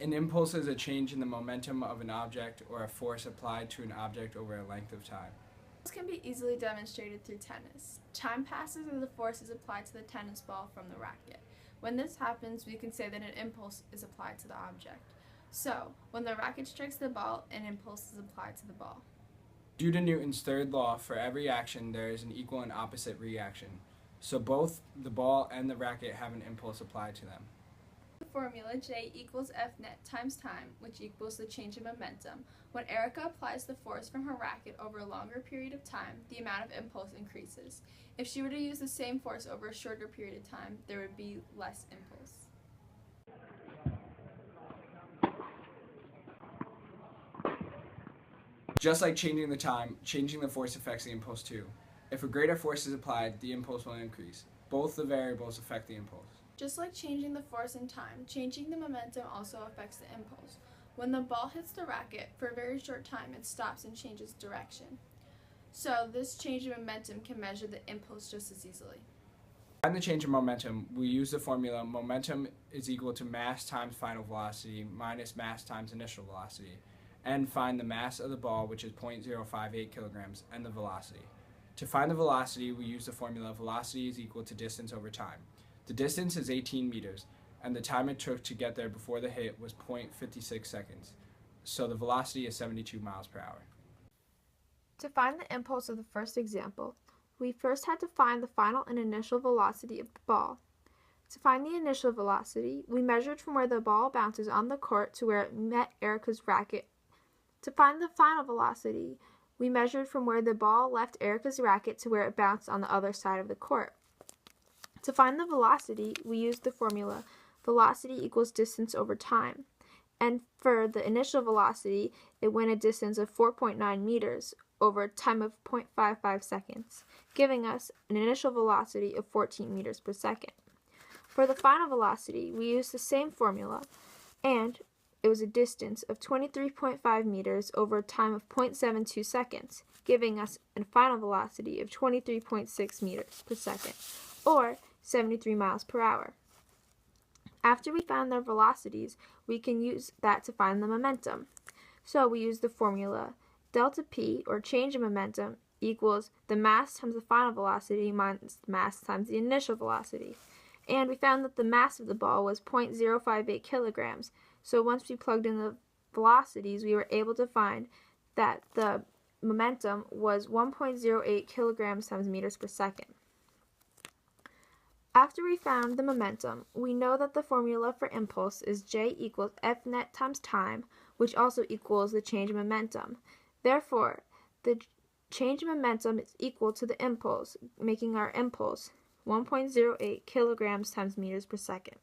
An impulse is a change in the momentum of an object or a force applied to an object over a length of time. This can be easily demonstrated through tennis. Time passes and the force is applied to the tennis ball from the racket. When this happens, we can say that an impulse is applied to the object. So, when the racket strikes the ball, an impulse is applied to the ball. Due to Newton's third law, for every action there is an equal and opposite reaction. So both the ball and the racket have an impulse applied to them. The formula J equals F net times time, which equals the change in momentum. When Erica applies the force from her racket over a longer period of time, the amount of impulse increases. If she were to use the same force over a shorter period of time, there would be less impulse. Just like changing the time, changing the force affects the impulse too. If a greater force is applied, the impulse will increase. Both the variables affect the impulse. Just like changing the force in time, changing the momentum also affects the impulse. When the ball hits the racket, for a very short time it stops and changes direction. So this change in momentum can measure the impulse just as easily. To find the change in momentum, we use the formula momentum is equal to mass times final velocity minus mass times initial velocity, and find the mass of the ball, which is 0.058 kilograms, and the velocity. To find the velocity, we use the formula velocity is equal to distance over time. The distance is 18 meters, and the time it took to get there before the hit was 0.56 seconds. So the velocity is 72 miles per hour. To find the impulse of the first example, we first had to find the final and initial velocity of the ball. To find the initial velocity, we measured from where the ball bounces on the court to where it met Erica's racket. To find the final velocity, we measured from where the ball left Erica's racket to where it bounced on the other side of the court. To find the velocity, we used the formula velocity equals distance over time. And for the initial velocity, it went a distance of 4.9 meters over a time of 0.55 seconds, giving us an initial velocity of 14 meters per second. For the final velocity, we used the same formula, and it was a distance of 23.5 meters over a time of 0.72 seconds, giving us a final velocity of 23.6 meters per second, or 73 miles per hour. After we found their velocities, we can use that to find the momentum. So we use the formula delta P, or change in momentum, equals the mass times the final velocity minus the mass times the initial velocity. And we found that the mass of the ball was 0.058 kilograms. So once we plugged in the velocities, we were able to find that the momentum was 1.08 kilograms times meters per second. After we found the momentum, we know that the formula for impulse is J equals F net times time, which also equals the change in momentum. Therefore, the change in momentum is equal to the impulse, making our impulse 1.08 kilograms times meters per second.